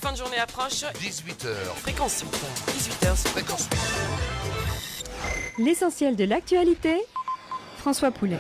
fin de journée approche. 18h. Fréquence 8. 18h sur Fréquence 8. L'essentiel de l'actualité, François Poulet.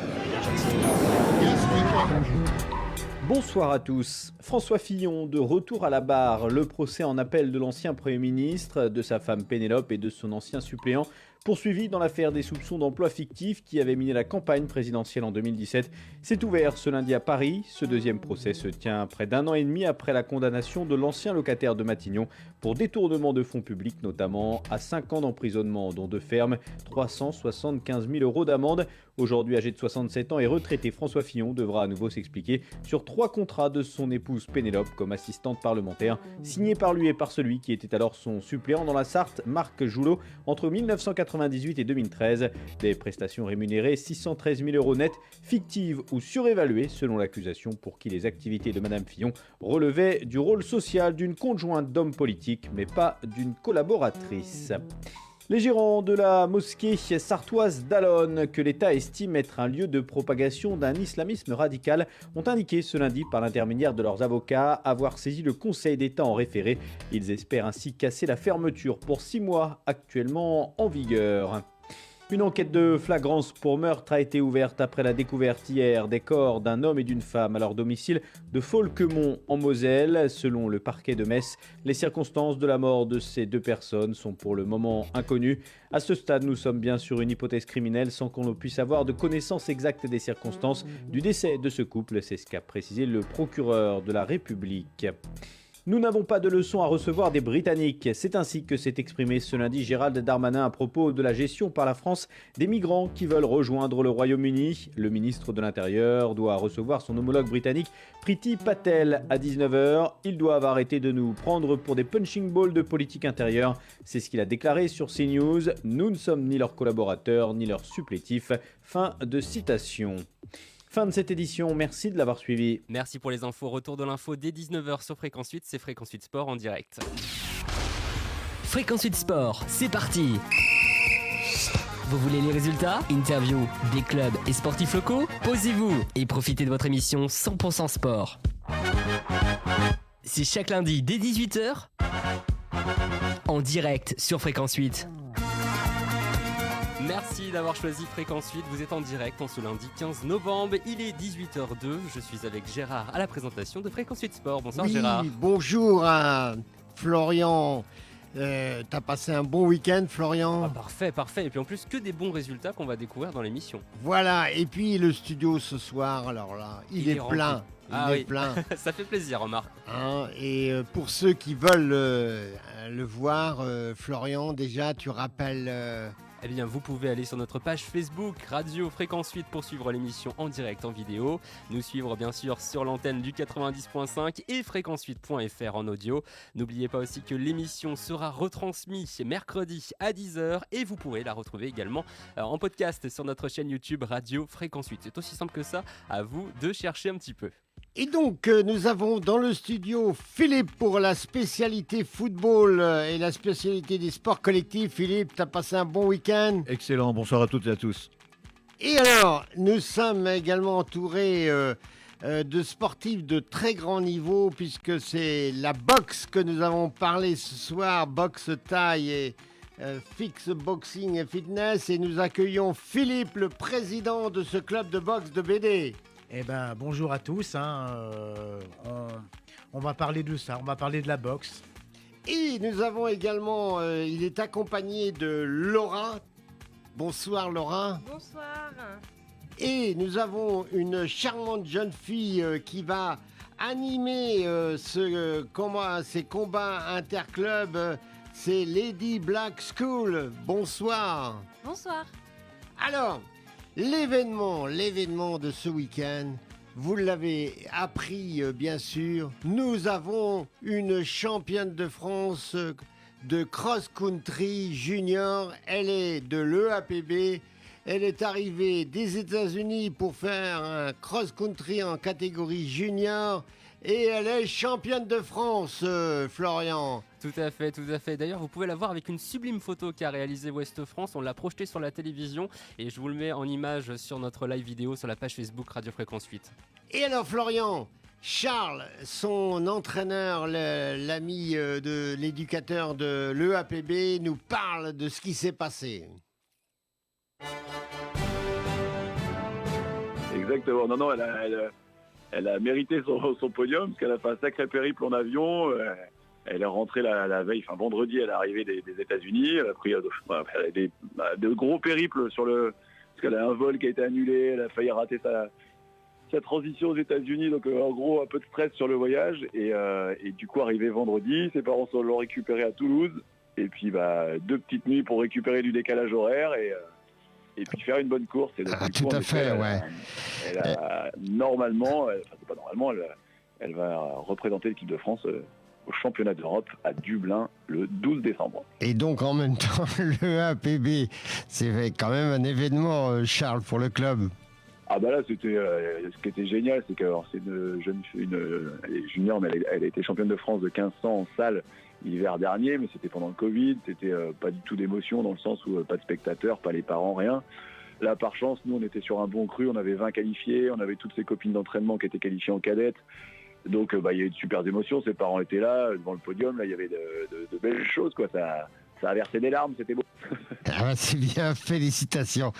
Bonsoir à tous. François Fillon de retour à la barre. Le procès en appel de l'ancien Premier ministre, de sa femme Pénélope et de son ancien suppléant, poursuivi dans l'affaire des soupçons d'emploi fictif qui avait miné la campagne présidentielle en 2017, s'est ouvert ce lundi à Paris. Ce deuxième procès se tient près d'un an et demi après la condamnation de l'ancien locataire de Matignon pour détournement de fonds publics, notamment à 5 ans d'emprisonnement, dont de ferme, 375 000 € d'amende. Aujourd'hui âgé de 67 ans et retraité, François Fillon devra à nouveau s'expliquer sur 3 contrats de son épouse Pénélope comme assistante parlementaire, signés par lui et par celui qui était alors son suppléant dans la Sarthe, Marc Joulot, entre 1998 et 2013. Des prestations rémunérées 613 000 € net, fictives ou surévaluées selon l'accusation, pour qui les activités de Madame Fillon relevaient du rôle social d'une conjointe d'homme politique, mais pas d'une collaboratrice. Les gérants de la mosquée sartoise d'Allonne, que l'État estime être un lieu de propagation d'un islamisme radical, ont indiqué ce lundi par l'intermédiaire de leurs avocats avoir saisi le Conseil d'État en référé. Ils espèrent ainsi casser la fermeture pour 6 mois actuellement en vigueur. Une enquête de flagrance pour meurtre a été ouverte après la découverte hier des corps d'un homme et d'une femme à leur domicile de Faulquemont en Moselle. Selon le parquet de Metz, les circonstances de la mort de ces 2 personnes sont pour le moment inconnues. À ce stade, nous sommes bien sur une hypothèse criminelle sans qu'on puisse avoir de connaissance exacte des circonstances du décès de ce couple. C'est ce qu'a précisé le procureur de la République. Nous n'avons pas de leçons à recevoir des Britanniques. C'est ainsi que s'est exprimé ce lundi Gérald Darmanin à propos de la gestion par la France des migrants qui veulent rejoindre le Royaume-Uni. Le ministre de l'Intérieur doit recevoir son homologue britannique Priti Patel à 19h. Ils doivent arrêter de nous prendre pour des punching balls de politique intérieure. C'est ce qu'il a déclaré sur CNews. Nous ne sommes ni leurs collaborateurs ni leurs supplétifs. Fin de citation. Fin de cette édition, merci de l'avoir suivi. Merci pour les infos, retour de l'info dès 19h sur Fréquence 8, c'est Fréquence 8 Sport en direct. Fréquence 8 Sport, c'est parti. Vous voulez les résultats, interviews des clubs et sportifs locaux? Posez-vous et profitez de votre émission 100% sport. C'est chaque lundi dès 18h en direct sur Fréquence 8. Merci d'avoir choisi Fréquence 8, vous êtes en direct en ce lundi 15 novembre, il est 18h02, je suis avec Gérard à la présentation de Fréquence 8 Sport. Bonsoir Gérard. Bonjour à Florian. T'as passé un bon week-end, Florian? Parfait, et puis en plus que des bons résultats qu'on va découvrir dans l'émission. Voilà, et puis le studio ce soir, alors là, il est plein. Il est plein. Ça fait plaisir, remarque. Et pour ceux qui veulent le voir, Florian, déjà tu rappelles... Eh bien, vous pouvez aller sur notre page Facebook Radio Fréquence 8 pour suivre l'émission en direct en vidéo, nous suivre bien sûr sur l'antenne du 90.5 et fréquence8.fr en audio. N'oubliez pas aussi que l'émission sera retransmise mercredi à 10h et vous pourrez la retrouver également en podcast sur notre chaîne YouTube Radio Fréquence 8. C'est aussi simple que ça, à vous de chercher un petit peu. Et donc, nous avons dans le studio Philippe pour la spécialité football et la spécialité des sports collectifs. Philippe, tu as passé un bon week-end? Excellent, bonsoir à toutes et à tous. Et alors, nous sommes également entourés de sportifs de très grand niveau, puisque c'est la boxe que nous avons parlé ce soir, boxe taille et Fix Boxing et Fitness. Et nous accueillons Philippe, le président de ce club de boxe de BD. Eh ben, bonjour à tous, on va parler de ça, on va parler de la boxe. Et nous avons également, il est accompagné de Laura. Bonsoir Laura. Bonsoir. Et nous avons une charmante jeune fille qui va animer ces combats interclubs. C'est Lady Black School. Bonsoir. Bonsoir. Alors... L'événement de ce week-end, vous l'avez appris bien sûr, nous avons une championne de France de cross-country junior, elle est de l'EAPB, elle est arrivée des États-Unis pour faire un cross-country en catégorie junior et elle est championne de France, Florian. Tout à fait. D'ailleurs, vous pouvez la voir avec une sublime photo qu'a réalisée Ouest France. On l'a projetée sur la télévision et je vous le mets en image sur notre live vidéo sur la page Facebook Radio Fréquence 8. Et alors, Florian, Charles, son entraîneur, l'ami de l'éducateur de l'EAPB, nous parle de ce qui s'est passé. Exactement. Non, non, elle a mérité son podium parce qu'elle a fait un sacré périple en avion. Elle est rentrée la veille, enfin vendredi, elle est arrivée des États-Unis. Elle a pris elle a de gros périples parce qu'elle a un vol qui a été annulé. Elle a failli rater sa transition aux États-Unis. Donc en gros, un peu de stress sur le voyage. Et du coup, arrivé vendredi, ses parents l'ont récupérée à Toulouse. Et puis 2 petites nuits pour récupérer du décalage horaire et puis faire une bonne course. Et donc, Tout à fait, ouais. Normalement, elle va représenter l'équipe de France au championnat d'Europe à Dublin le 12 décembre. Et donc en même temps, le APB, c'est quand même un événement, Charles, pour le club. Ah bah là, ce qui était génial, c'est que c'est elle est junior, mais elle a été championne de France de 1500 en salle l'hiver dernier, mais c'était pendant le Covid, c'était pas du tout d'émotion dans le sens où pas de spectateurs, pas les parents, rien. Là, par chance, nous, on était sur un bon cru, on avait 20 qualifiés, on avait toutes ses copines d'entraînement qui étaient qualifiées en cadette. Donc, il y a eu de super émotions, ses parents étaient là, devant le podium, là, il y avait de belles choses, quoi. Ça a versé des larmes, c'était beau. Ah, c'est bien, félicitations.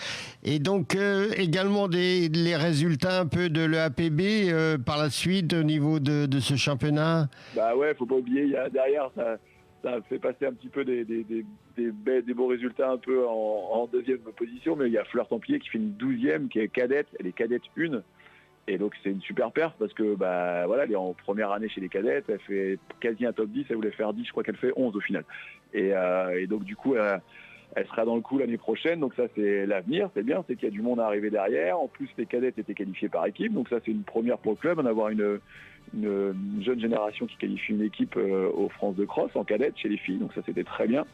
Et donc, également les résultats un peu de l'EAPB par la suite au niveau de ce championnat. Bah ouais, faut pas oublier, derrière, ça fait passer un petit peu des beaux résultats un peu en deuxième position, mais il y a Fleur Templier qui fait une 12e, qui est cadette, elle est cadette 1. Et donc c'est une super perf parce que elle est en première année chez les cadettes, elle fait quasi un top 10, elle voulait faire 10, je crois qu'elle fait 11 au final. Et donc du coup elle sera dans le coup l'année prochaine, donc ça c'est l'avenir, c'est bien, c'est qu'il y a du monde à arriver derrière. En plus les cadettes étaient qualifiées par équipe, donc ça c'est une première pour le club, en avoir une jeune génération qui qualifie une équipe aux France de cross en cadette chez les filles, donc ça c'était très bien.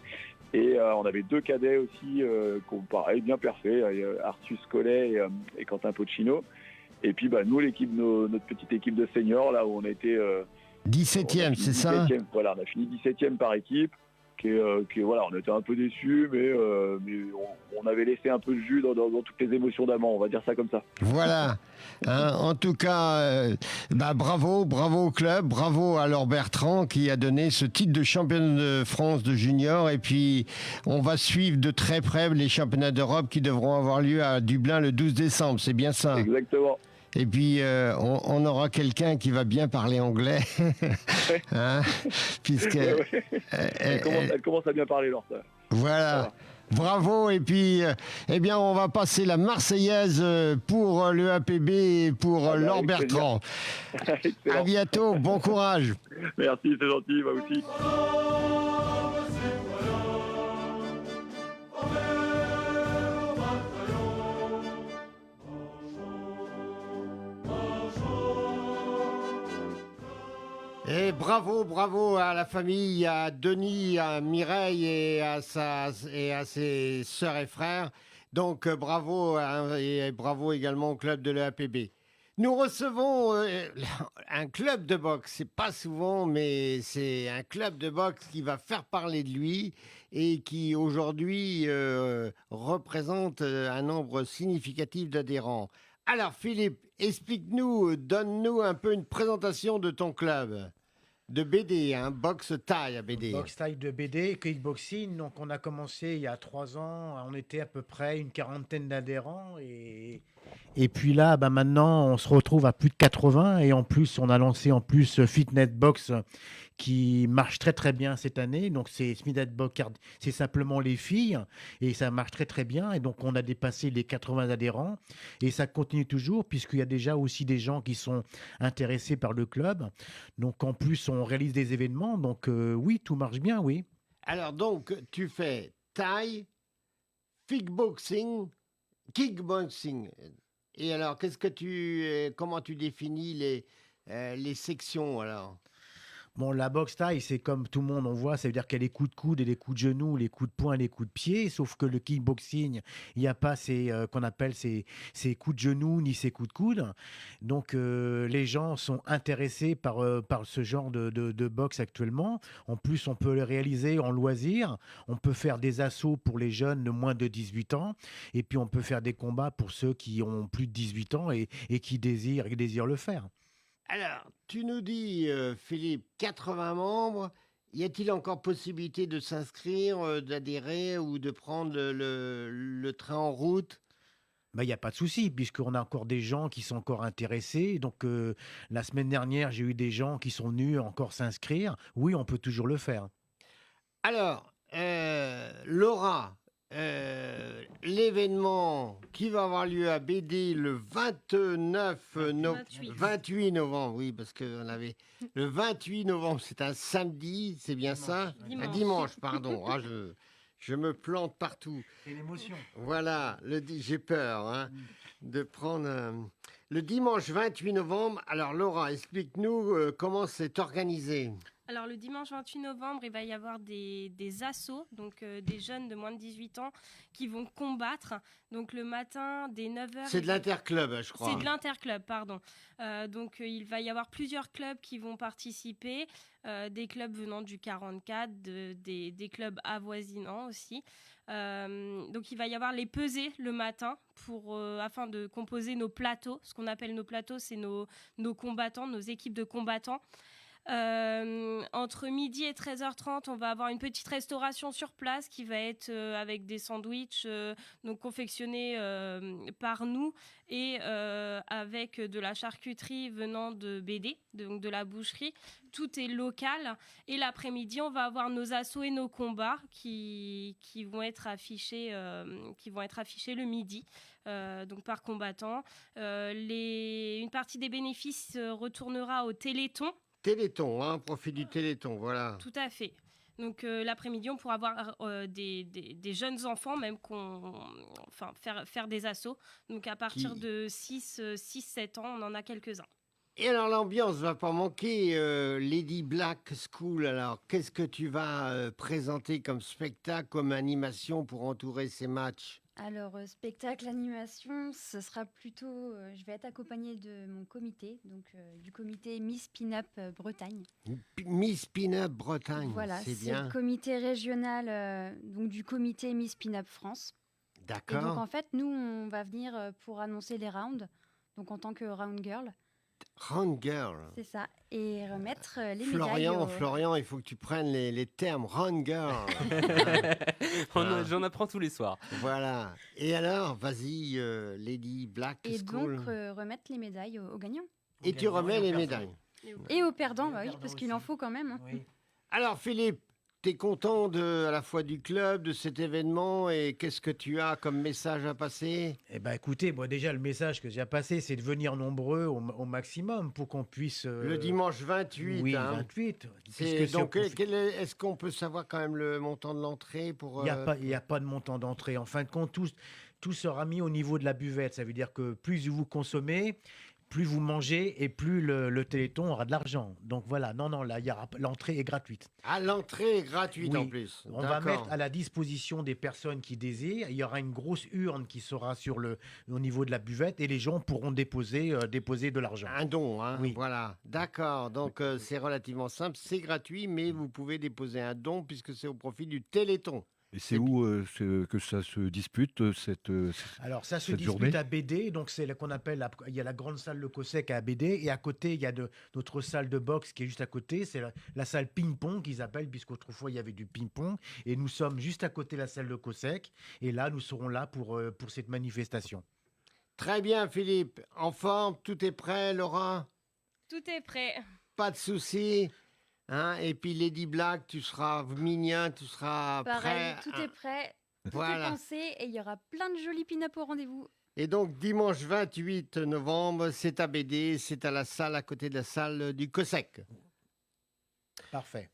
Et on avait 2 cadets aussi qui ont pareil bien perfait, Artus Collet et Quentin Poccino. Et puis nous, notre petite équipe de seniors, là où on a été 17e, c'est ça? Voilà, on a fini 17e par équipe. On était un peu déçus, mais on avait laissé un peu de jus dans toutes les émotions d'amant, on va dire ça comme ça. Voilà. En tout cas, bravo au club, bravo à Laure Bertrand qui a donné ce titre de championne de France de junior. Et puis, on va suivre de très près les championnats d'Europe qui devront avoir lieu à Dublin le 12 décembre. C'est bien ça? Exactement. Et puis, on aura quelqu'un qui va bien parler anglais. Puisque elle commence à bien parler, Laure. Voilà. Bravo. Et puis, on va passer la Marseillaise pour l'EAPB et pour Laure Bertrand. À bientôt. Bon courage. Merci, c'est gentil. Moi aussi. Et bravo à la famille, à Denis, à Mireille et à ses sœurs et frères. Donc bravo et bravo également au club de l'EAPB. Nous recevons un club de boxe. C'est pas souvent, mais c'est un club de boxe qui va faire parler de lui et qui aujourd'hui représente un nombre significatif d'adhérents. Alors Philippe, explique-nous, donne-nous un peu une présentation de ton club de BD, boxe taille à BD. Boxe taille de BD, kickboxing. Donc on a commencé il y a 3 ans, on était à peu près une 40aine d'adhérents et puis là, maintenant on se retrouve à plus de 80 et en plus on a lancé Fitness Box qui marche très très bien cette année. Donc c'est Fitness Box, c'est simplement les filles et ça marche très très bien et donc on a dépassé les 80 adhérents et ça continue toujours puisqu'il y a déjà aussi des gens qui sont intéressés par le club. Donc en plus on réalise des événements, donc oui, tout marche bien, oui. Alors donc tu fais taille, kickboxing. Et alors comment tu définis les sections alors? Bon, la boxe taille, c'est comme tout le monde, on voit, ça veut dire qu'il y a les coups de coude et les coups de genoux, les coups de poing et les coups de pied, sauf que le kickboxing, il n'y a pas ces coups de genoux ni ces coups de coude. Donc, les gens sont intéressés par ce genre de boxe actuellement. En plus, on peut le réaliser en loisir, on peut faire des assauts pour les jeunes de moins de 18 ans, et puis on peut faire des combats pour ceux qui ont plus de 18 ans et qui désirent le faire. Alors, tu nous dis, Philippe, 80 membres. Y a-t-il encore possibilité de s'inscrire, d'adhérer ou de prendre le train en route? Bah, il n'y a pas de souci, puisqu'on a encore des gens qui sont encore intéressés. Donc, la semaine dernière, j'ai eu des gens qui sont venus encore s'inscrire. Oui, on peut toujours le faire. Alors, Laura, l'événement qui va avoir lieu à BD le 28 novembre, oui, parce qu'on avait le 28 novembre, c'est un samedi, c'est bien ça? Un dimanche, pardon. Ah, je me plante partout. C'est l'émotion. Voilà, j'ai peur de prendre le dimanche 28 novembre. Alors Laura, explique-nous comment c'est organisé. Alors le dimanche 28 novembre, il va y avoir des assos, donc des jeunes de moins de 18 ans qui vont combattre. Donc le matin, dès 9h... C'est de l'interclub, je crois. C'est de l'interclub, pardon. Donc il va y avoir plusieurs clubs qui vont participer, des clubs venant du 44, des clubs avoisinants aussi. Donc il va y avoir les pesées le matin afin de composer nos plateaux. Ce qu'on appelle nos plateaux, c'est nos combattants, nos équipes de combattants. Entre midi et 13h30, on va avoir une petite restauration sur place qui va être avec des sandwichs donc confectionnés par nous et avec de la charcuterie venant de BD, donc de la boucherie. Tout est local. Et l'après-midi, on va avoir nos assauts et nos combats qui vont être affichés le midi, donc par combattant. Une partie des bénéfices retournera au Téléthon. Téléthon, profit du Téléthon, voilà. Tout à fait. Donc l'après-midi, on pourra avoir des jeunes enfants, même faire des assos. Donc à partir de 6-7 ans, on en a quelques-uns. Et alors l'ambiance va pas manquer, Lady Black School. Alors qu'est-ce que tu vas présenter comme spectacle, comme animation pour entourer ces matchs? Alors, spectacle, animation, ce sera plutôt... je vais être accompagnée de mon comité, donc du comité Miss Pin-Up Bretagne. Miss Pin-Up Bretagne, voilà, c'est bien. C'est le comité régional donc du comité Miss Pin-Up France. D'accord. Et donc, en fait, nous, on va venir pour annoncer les rounds, donc en tant que round girl. Round girl. C'est ça. Et remettre les médailles. Florian, il faut que tu prennes les termes round girl. J'en apprends tous les soirs. Voilà. Et alors, vas-y, Lady Black et School. Donc, remettre les médailles aux gagnants. Et tu remets les médailles. Et aux perdants, bah oui, parce qu'il en faut quand même. Hein. Oui. Alors, Philippe, tu es content à la fois du club, de cet événement, et qu'est-ce que tu as comme message à passer? Eh ben, écoutez, moi déjà, le message que j'ai à passer, c'est de venir nombreux au maximum pour qu'on puisse... Le dimanche 28. Oui, 28. Donc, est-ce qu'on peut savoir quand même le montant de l'entrée pour... Il n'y a pas de montant d'entrée. En fin de compte, tout sera mis au niveau de la buvette. Ça veut dire que plus vous consommez, plus vous mangez et plus le Téléthon aura de l'argent. Donc voilà, là, l'entrée est gratuite. Ah, l'entrée est gratuite oui. En plus. On va mettre à la disposition des personnes qui désirent. Il y aura une grosse urne qui sera au niveau de la buvette et les gens pourront déposer de l'argent. Un don, oui. Voilà. D'accord, donc c'est relativement simple, c'est gratuit, mais vous pouvez déposer un don puisque c'est au profit du Téléthon. Et c'est où que ça se dispute Alors ça se cette dispute journée à BD, donc c'est qu'on appelle, il y a la grande salle Le Cossec à BD et à côté il y a notre salle de boxe qui est juste à côté, c'est la salle ping-pong qu'ils appellent puisqu'autrefois il y avait du ping-pong et nous sommes juste à côté de la salle Le Cossec et là nous serons là pour cette manifestation. Très bien Philippe, en forme, tout est prêt Laura? Tout est prêt. Pas de soucis. Et puis Lady Black, tu seras mignon, tu seras pareil, prêt. Tout est prêt, tout voilà. est pensé et il y aura plein de jolis pin-up au rendez-vous. Et donc dimanche 28 novembre, c'est à BD, c'est à la salle à côté de la salle du Cossec. Parfait.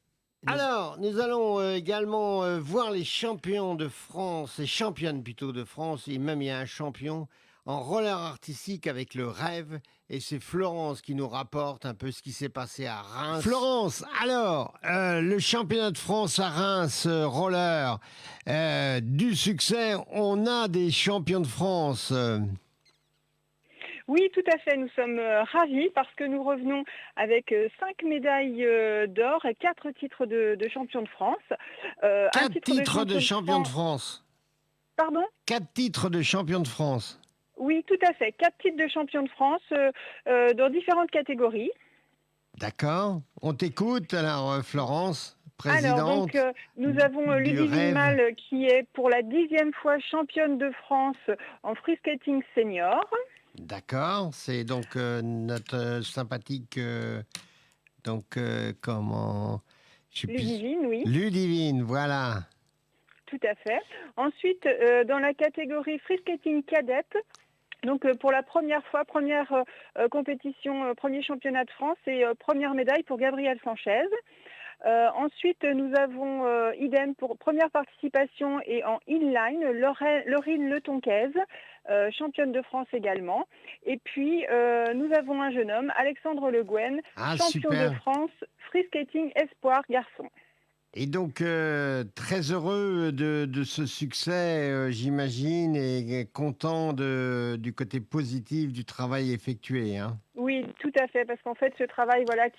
Alors, nous allons également voir les champions de France, les championnes plutôt de France, et même il y a un champion en roller artistique avec le rêve, et c'est Florence qui nous rapporte un peu ce qui s'est passé à Reims. Florence, alors, le championnat de France à Reims, roller, du succès, on a des champions de France. Oui, tout à fait. Nous sommes ravis parce que nous revenons avec 5 médailles d'or et 4 titres de champion de France. 4 titres de champion de France. Pardon ? 4 titres de champion de France. Oui, tout à fait. 4 titres de champion de France dans différentes catégories. D'accord. On t'écoute alors, Florence, présidente. Alors, donc, nous avons du Ludivine rêve. Mal qui est pour la 10e fois championne de France en free skating senior. D'accord. C'est donc notre sympathique. Comment je sais plus. Ludivine, oui. Ludivine, voilà. Tout à fait. Ensuite, dans la catégorie free skating cadette, donc pour la première fois, première compétition, premier championnat de France et première médaille pour Gabrielle Sanchez. Ensuite, nous avons idem pour première participation et en inline, Laurine Le Tonquaise, championne de France également. Et puis, nous avons un jeune homme, Alexandre Le Guen, champion super. de France, free skating espoir garçon. Et donc, très heureux de ce succès, j'imagine, et content du côté positif du travail effectué. Hein. Oui, tout à fait, parce qu'en fait, ce travail, voilà,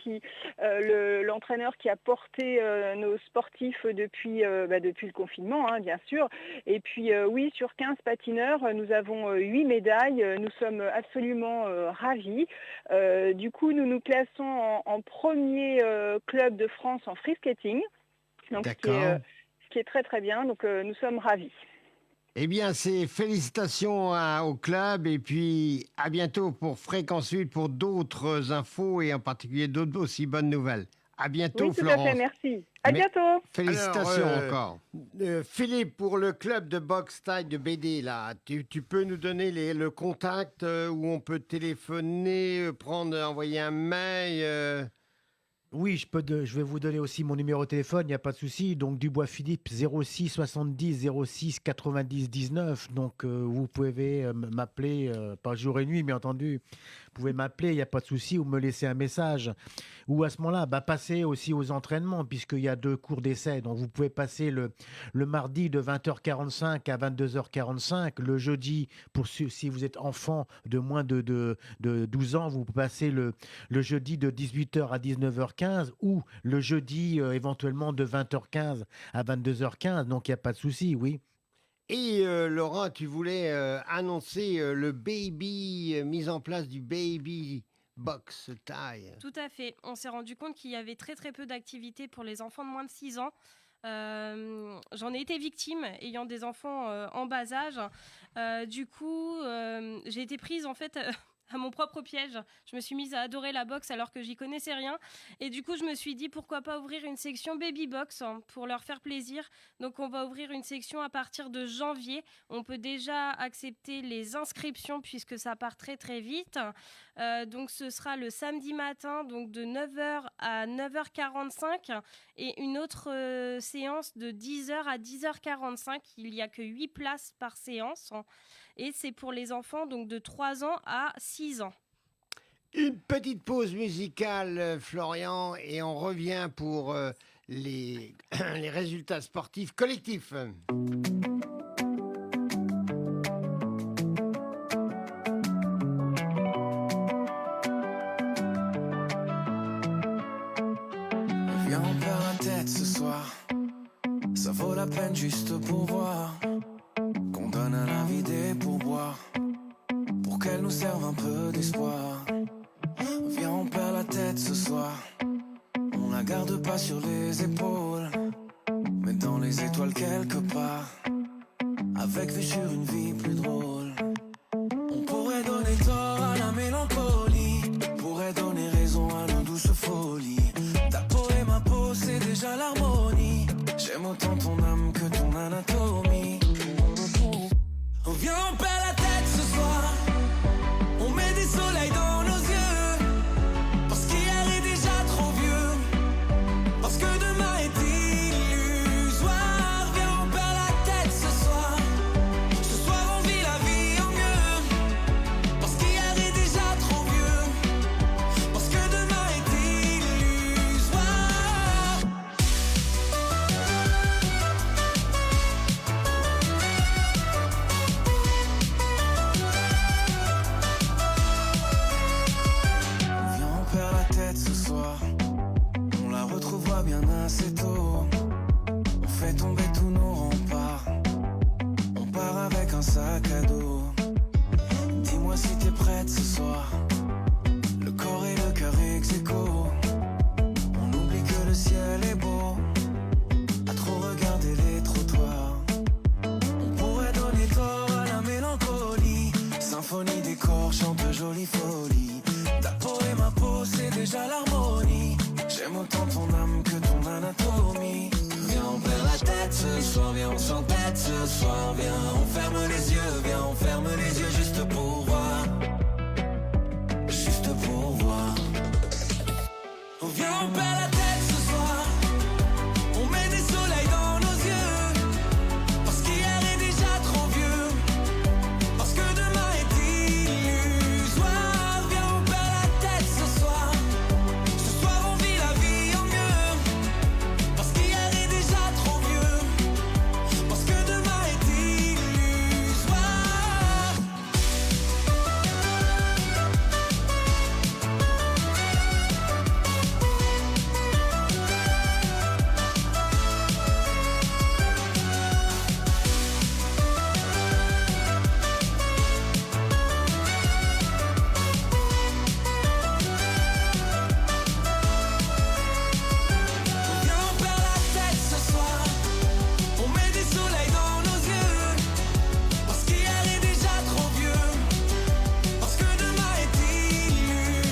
l'entraîneur qui a porté nos sportifs depuis le confinement, hein, bien sûr. Et puis, oui, sur 15 patineurs, nous avons 8 médailles. Nous sommes absolument ravis. Du coup, nous nous classons en premier club de France en free skating. Donc, ce qui est très très bien, donc nous sommes ravis. Eh bien, c'est félicitations au club et puis à bientôt pour Fréquence 8 pour d'autres infos et en particulier d'autres aussi bonnes nouvelles. À bientôt, oui, tout Florence. à fait, merci. À bientôt. Félicitations Alors, encore. Philippe, pour le club de boxe taille de BD, là, tu peux nous donner le contact où on peut téléphoner, envoyer un mail Oui, je vais vous donner aussi mon numéro de téléphone, il n'y a pas de souci. Donc, Dubois Philippe, 06 70 06 90 19. Donc, vous pouvez m'appeler, pas jour et nuit, bien entendu. Vous pouvez m'appeler, il n'y a pas de souci, ou me laisser un message. Ou à ce moment-là, passez aussi aux entraînements, puisqu'il y a 2 cours d'essai. Donc, vous pouvez passer le mardi de 20h45 à 22h45. Le jeudi, si vous êtes enfant de moins de 12 ans, vous passez le jeudi de 18h à 19h15 ou le jeudi éventuellement de 20h15 à 22h15. Donc, il n'y a pas de souci, oui. Et Laurent, tu voulais annoncer le mise en place du baby box taille. Tout à fait. On s'est rendu compte qu'il y avait très très peu d'activités pour les enfants de moins de 6 ans. J'en ai été victime ayant des enfants en bas âge. Du coup, j'ai été prise en fait à mon propre piège. Je me suis mise à adorer la boxe alors que j'y connaissais rien. Et du coup, je me suis dit pourquoi pas ouvrir une section baby box pour leur faire plaisir. Donc, on va ouvrir une section à partir de janvier. On peut déjà accepter les inscriptions puisque ça part très très vite. Donc, ce sera le samedi matin, donc de 9h à 9h45 et une autre séance de 10h à 10h45. Il n'y a que 8 places par séance. Et c'est pour les enfants donc de 3 ans à 6 ans. Une petite pause musicale, Florian, et on revient pour les résultats sportifs collectifs. Viens, on perd la tête ce soir. Ça vaut la peine juste pour voir qu'on donne à la vie des pourboires pour qu'elle nous serve un peu d'espoir. Viens, on perd la tête ce soir. On la garde pas sur les épaules, mais dans les étoiles quelque part, avec vue sur une vie plus drôle. On pourrait donner tort à la mélancolie, pourrait donner raison à nos douces folies. Ta peau et ma peau, c'est déjà l'harmonie. J'aime autant ton âme que ton anatomie. Viens, on perd la tête ce soir. On met des soleils dans nos yeux, parce qu'hier est déjà trop vieux, parce que demain est illusoire. Viens, on perd la tête ce soir. Ce soir on vit la vie folie, folie. Ta peau et ma peau, c'est déjà l'harmonie. J'aime autant ton âme que ton anatomie. Viens, on perd la tête ce soir, viens, on s'entête ce soir. Viens, on ferme les yeux, viens, on ferme les yeux juste pour voir. Juste pour voir. Viens, on perd la tête ce soir. On met des soleils dans nos yeux. Parce qu'hier est déjà trop vieux. Parce que demain est illusoire. Viens, on perd la tête ce soir. Ce soir on vit la vie en mieux. Parce qu'hier est déjà trop vieux. Parce que demain est illusoire. Viens, on perd la tête ce soir. On met des soleils dans nos yeux. Parce qu'hier est déjà trop vieux. Parce que demain est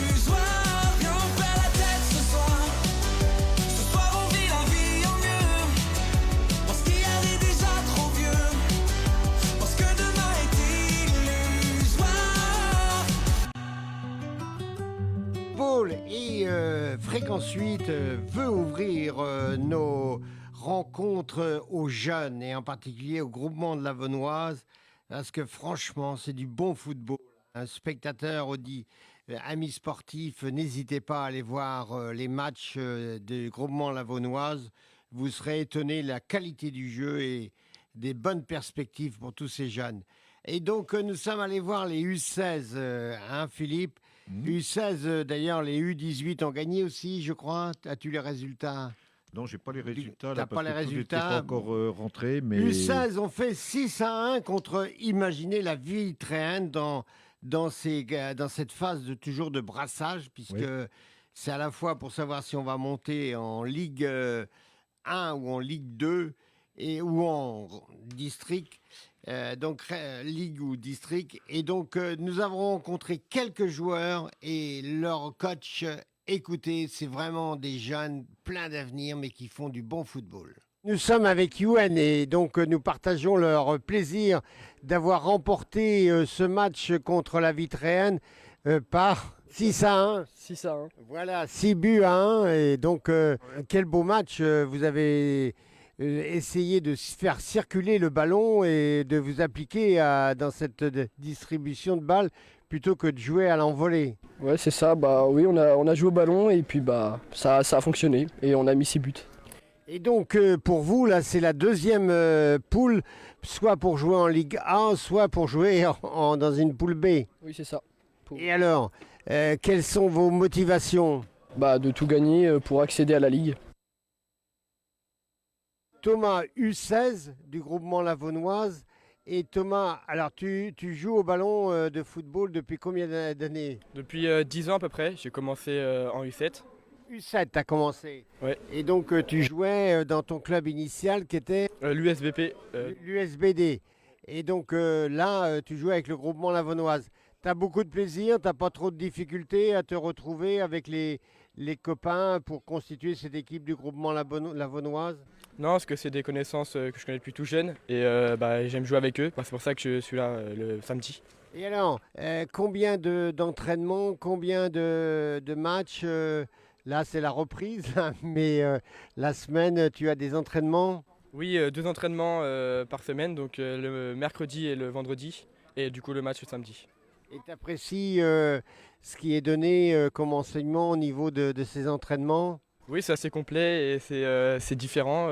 illusoire. Viens, on perd la tête ce soir. Ce soir on vit la vie en mieux. Parce qu'hier est déjà trop vieux. Parce que demain est illusoire. Paul et Fréquence 8 veut ouvrir nos rencontres aux jeunes et en particulier au groupement de la Vaunoise parce que franchement c'est du bon football. Un spectateur dit amis sportifs, n'hésitez pas à aller voir les matchs du groupement la Vaunoise. Vous serez étonnés de la qualité du jeu et des bonnes perspectives pour tous ces jeunes. Et donc nous sommes allés voir les U16, hein Philippe. U16, d'ailleurs, les U18 ont gagné aussi, je crois. As-tu les résultats? Non, j'ai pas les résultats. T'as Là, pas parce les que tout résultats n'était pas encore rentré, mais U16 ont fait 6-1 contre, imaginez, la Villetréenne dans cette phase toujours de brassage, puisque Oui. c'est à la fois pour savoir si on va monter en Ligue 1 ou en Ligue 2 ou en district. Ligue ou district. Et donc, nous avons rencontré quelques joueurs et leur coach. Écoutez, c'est vraiment des jeunes pleins d'avenir, mais qui font du bon football. Nous sommes avec Youen et donc nous partageons leur plaisir d'avoir remporté ce match contre la Vitréenne par 6-1. 6-1. Voilà, 6 buts à 1. Et donc, quel beau match. Vous avez essayé de faire circuler le ballon et de vous appliquer dans cette distribution de balles plutôt que de jouer à l'envolée. Ouais, c'est ça. Bah oui, on a joué au ballon et puis bah ça a fonctionné et on a mis 6 buts. Et donc pour vous, là, c'est la deuxième poule, soit pour jouer en Ligue A, soit pour jouer dans une poule B. Oui, c'est ça. Et alors, quelles sont vos motivations? Bah de tout gagner pour accéder à la Ligue. Thomas, U16 du groupement La Vaunoise. Et Thomas, alors tu joues au ballon de football depuis combien d'années? Depuis 10 ans à peu près, j'ai commencé en U7. U7, tu as commencé. Ouais. Et donc tu jouais dans ton club initial qui était l'USBP. L'USBD. Et donc là, tu joues avec le groupement La Vaunoise. Tu as beaucoup de plaisir, tu n'as pas trop de difficultés à te retrouver avec les copains pour constituer cette équipe du groupement La Vaunoise? Non, parce que c'est des connaissances que je connais depuis tout jeune et j'aime jouer avec eux. C'est pour ça que je suis là le samedi. Et alors, combien d'entraînements, combien de matchs là, c'est la reprise, mais la semaine, tu as des entraînements? Oui, 2 entraînements par semaine, donc le mercredi et le vendredi, et du coup le match le samedi. Et tu apprécies ce qui est donné comme enseignement au niveau de ces entraînements? Oui, c'est assez complet et c'est différent.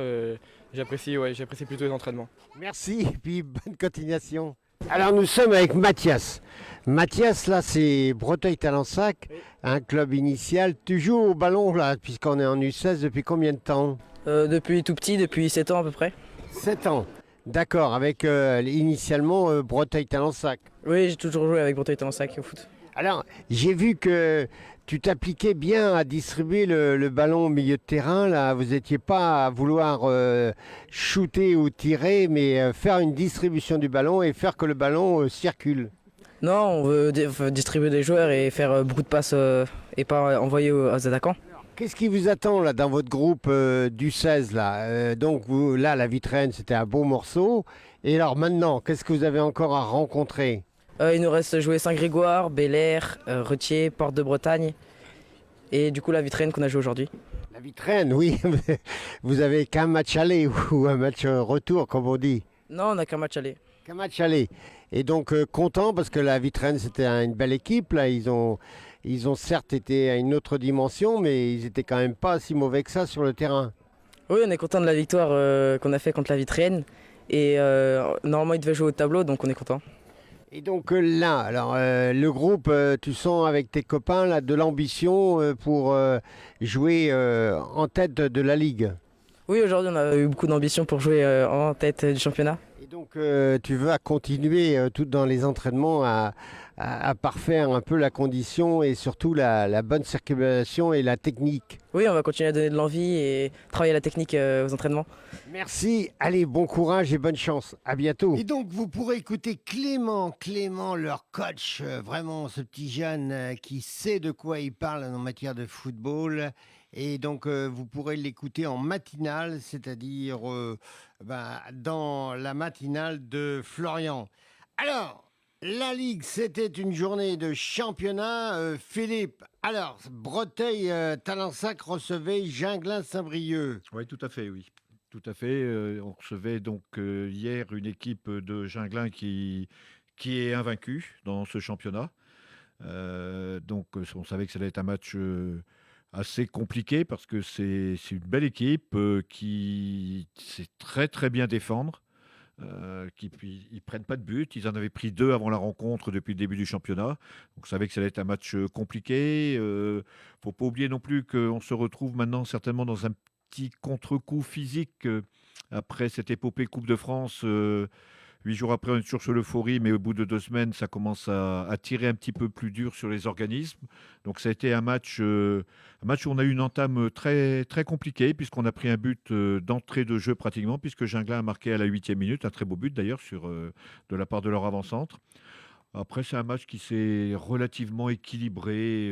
J'apprécie plutôt les entraînements. Merci, et puis bonne continuation. Alors nous sommes avec Mathias. Mathias, là, c'est Breteuil-Talensac, un club initial. Tu joues au ballon, là, puisqu'on est en U16, depuis combien de temps? Depuis tout petit, depuis 7 ans à peu près. 7 ans, d'accord, avec initialement Breteuil-Talensac. Oui, j'ai toujours joué avec Breteuil-Talensac au foot. Alors, j'ai vu que tu t'appliquais bien à distribuer le ballon au milieu de terrain. Là, vous n'étiez pas à vouloir shooter ou tirer, mais faire une distribution du ballon et faire que le ballon circule. Non, on veut distribuer des joueurs et faire beaucoup de passes et pas envoyer aux attaquants. Qu'est-ce qui vous attend là dans votre groupe du 16 là donc là, la Vitraine, c'était un beau morceau. Et alors maintenant, qu'est-ce que vous avez encore à rencontrer? Il nous reste jouer Saint-Grégoire, Bel-Air, Retier, Porte de Bretagne et du coup la Vitraine qu'on a joué aujourd'hui. La Vitraine, oui. Vous avez qu'un match aller ou un match retour, comme on dit? Non, on n'a qu'un match aller. Qu'un match aller. Et donc content parce que la Vitraine, c'était une belle équipe. Là, ils ont certes été à une autre dimension, mais ils étaient quand même pas si mauvais que ça sur le terrain. Oui, on est content de la victoire qu'on a fait contre la Vitraine. Et normalement, ils devaient jouer au tableau, donc on est content. Et donc là, alors le groupe, tu sens avec tes copains là, de l'ambition pour jouer en tête de la Ligue. Oui, aujourd'hui, on a eu beaucoup d'ambition pour jouer en tête du championnat. Et donc tu veux continuer tout dans les entraînements à parfaire un peu la condition et surtout la bonne circulation et la technique. Oui, on va continuer à donner de l'envie et travailler la technique aux entraînements. Merci, allez, bon courage et bonne chance. À bientôt. Et donc, vous pourrez écouter Clément, leur coach, vraiment ce petit jeune qui sait de quoi il parle en matière de football. Et donc, vous pourrez l'écouter en matinale, c'est-à-dire dans la matinale de Florian. Alors, la Ligue, c'était une journée de championnat. Philippe, alors, Breteuil-Talensac recevait Ginglin-Saint-Brieuc. Oui, tout à fait, oui. Tout à fait. On recevait donc hier une équipe de Ginglin qui est invaincue dans ce championnat. Donc, on savait que ça allait être un match assez compliqué parce que c'est une belle équipe qui sait très très bien défendre. Ils prennent pas de but. Ils en avaient pris 2 avant la rencontre depuis le début du championnat. Donc, on savait que ça allait être un match compliqué. Faut pas oublier non plus qu'on se retrouve maintenant certainement dans un petit contre-coup physique après cette épopée Coupe de France. 8 jours après, on est toujours sur l'euphorie, mais au bout de 2 semaines, ça commence à tirer un petit peu plus dur sur les organismes. Donc ça a été un match où on a eu une entame très, très compliquée, puisqu'on a pris un but d'entrée de jeu pratiquement, puisque Ginglin a marqué à la 8e minute, un très beau but d'ailleurs de la part de leur avant-centre. Après, c'est un match qui s'est relativement équilibré.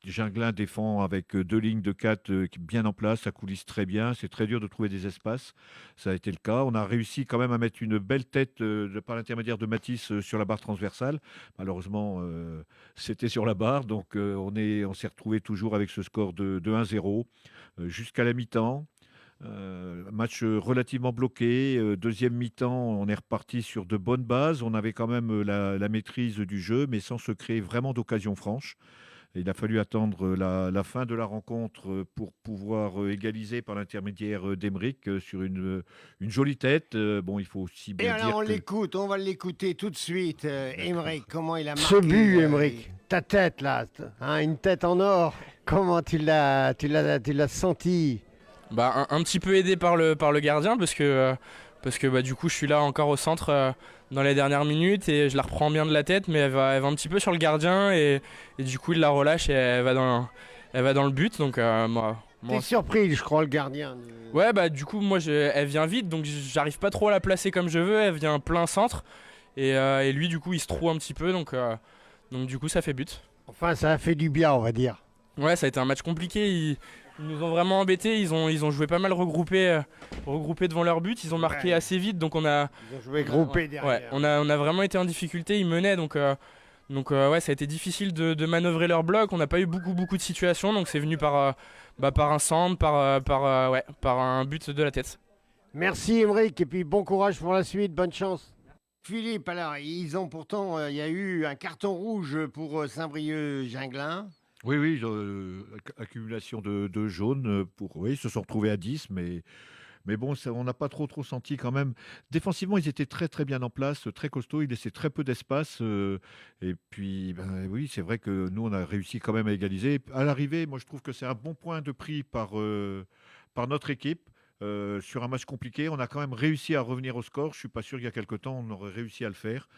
Ginglin défend avec 2 lignes de 4 bien en place, ça coulisse très bien. C'est très dur de trouver des espaces. Ça a été le cas. On a réussi quand même à mettre une belle tête par l'intermédiaire de Matisse sur la barre transversale. Malheureusement, c'était sur la barre. Donc, on s'est retrouvé toujours avec ce score de 1-0 jusqu'à la mi-temps. Match relativement bloqué. Deuxième mi-temps, on est reparti sur de bonnes bases. On avait quand même la maîtrise du jeu, mais sans se créer vraiment d'occasion franche. Et il a fallu attendre la fin de la rencontre pour pouvoir égaliser par l'intermédiaire d'Emeric sur une jolie tête. Bon, il faut aussi bien dire on va l'écouter tout de suite. Emeric, comment il a marqué Ce but, Emeric, ta tête là, une tête en or. Comment tu l'as senti? Bah, un petit peu aidé par le gardien parce que du coup je suis là encore au centre dans les dernières minutes et je la reprends bien de la tête, mais elle va un petit peu sur le gardien et du coup il la relâche et elle va dans le but. Donc moi T'es surpris, je crois, le gardien. Ouais, bah du coup moi elle vient vite, donc j'arrive pas trop à la placer comme je veux. Elle vient plein centre et lui du coup il se trouve un petit peu, donc du coup ça fait but. Enfin, ça a fait du bien, on va dire. Ouais, ça a été un match compliqué. Ils nous ont vraiment embêtés. Ils ont joué pas mal regroupés devant leur but. Ils ont marqué assez vite, donc on a. Ils ont joué groupés derrière. Ouais, on a vraiment été en difficulté. Ils menaient, donc ouais, ça a été difficile de manœuvrer leur bloc. On n'a pas eu beaucoup de situations, donc c'est venu par un centre, par un but de la tête. Merci Emeric, et puis bon courage pour la suite, bonne chance. Philippe, alors ils ont pourtant, il y a eu un carton rouge pour Saint-Brieuc-Ginglin. Oui, accumulation de jaunes. Ils se sont retrouvés à 10, mais bon, on n'a pas trop senti quand même. Défensivement, ils étaient très très bien en place, très costauds, ils laissaient très peu d'espace. Et puis, oui, c'est vrai que nous, on a réussi quand même à égaliser. À l'arrivée, moi, je trouve que c'est un bon point de prix par notre équipe. Sur un match compliqué, on a quand même réussi à revenir au score. Je ne suis pas sûr qu'il y a quelque temps, on aurait réussi à le faire.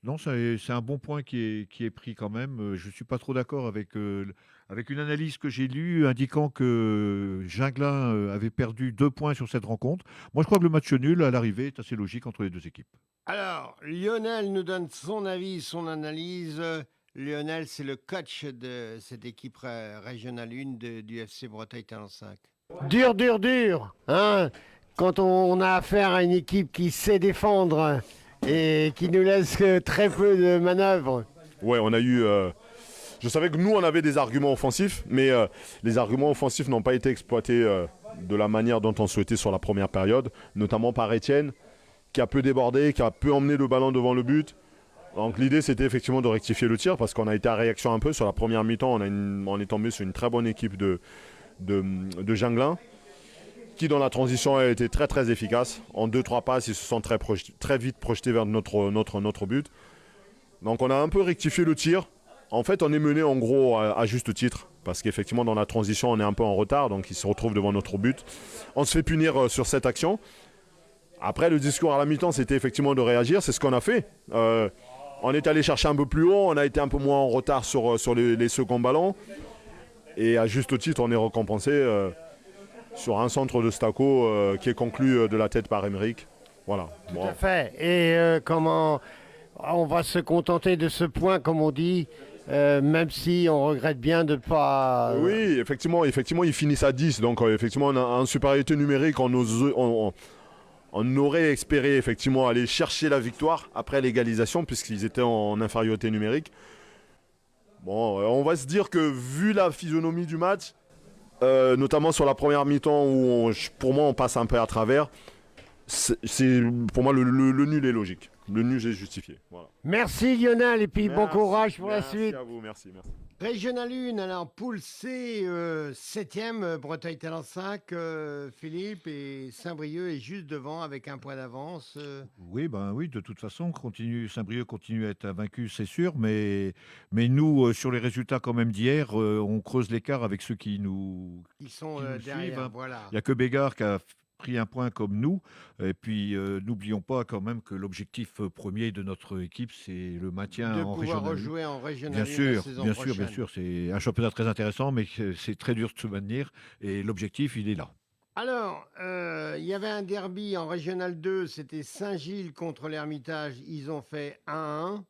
Non, c'est un bon point qui est pris quand même. Je ne suis pas trop d'accord avec une analyse que j'ai lue indiquant que Ginglen avait perdu 2 points sur cette rencontre. Moi, je crois que le match nul à l'arrivée est assez logique entre les deux équipes. Alors, Lionel nous donne son avis, son analyse. Lionel, c'est le coach de cette équipe régionale 1 du FC Breteuil Talent 5. Dur, dur, dur. Hein, quand on a affaire à une équipe qui sait défendre et qui nous laisse très peu de manœuvres. Ouais, on a eu... je savais que nous, on avait des arguments offensifs, mais les arguments offensifs n'ont pas été exploités de la manière dont on souhaitait sur la première période, notamment par Étienne, qui a peu débordé, qui a peu emmené le ballon devant le but. Donc l'idée, c'était effectivement de rectifier le tir, parce qu'on a été à réaction un peu. Sur la première mi-temps, on est tombé sur une très bonne équipe de Ginglen, qui dans la transition a été très très efficace. En 2-3 passes, ils se sont très vite projetés vers notre but. Donc on a un peu rectifié le tir. En fait, on est mené en gros à juste titre, parce qu'effectivement dans la transition, on est un peu en retard, donc ils se retrouvent devant notre but. On se fait punir sur cette action. Après, le discours à la mi-temps, c'était effectivement de réagir, c'est ce qu'on a fait. On est allé chercher un peu plus haut, on a été un peu moins en retard sur les seconds ballons. Et à juste titre, on est récompensé sur un centre de Stacco qui est conclu de la tête par Emeric. Voilà. Tout à fait. Et comment on va se contenter de ce point, comme on dit, même si on regrette bien de ne pas... Oui, effectivement, ils finissent à 10. Donc, effectivement, on a en supériorité numérique, on aurait espéré effectivement aller chercher la victoire après l'égalisation, puisqu'ils étaient en infériorité numérique. Bon, on va se dire que vu la physionomie du match, notamment sur la première mi-temps où pour moi on passe un peu à travers, pour moi le nul est logique. Le nul est justifié. Voilà. Merci Lionel et puis bon courage pour la suite. Merci à vous, merci. Régional 1, alors poule C, 7e, Breteuil Talent 5, Philippe, et Saint-Brieuc est juste devant avec un point d'avance. Oui, de toute façon, Saint-Brieuc continue à être invaincu, c'est sûr, mais nous, sur les résultats quand même d'hier, on creuse l'écart avec ceux qui nous sont qui nous derrière, suivent, hein. voilà. Il n'y a que Bégard qui a pris un point comme nous. Et puis, n'oublions pas quand même que l'objectif premier de notre équipe, c'est le maintien De en pouvoir régional. rejouer en régional Bien la sûr, saison bien prochaine. sûr. C'est un championnat très intéressant, mais c'est très dur de se maintenir. Et l'objectif, il est là. Alors, il y avait un derby en Régional 2, c'était Saint-Gilles contre l'Hermitage, ils ont fait 1-1.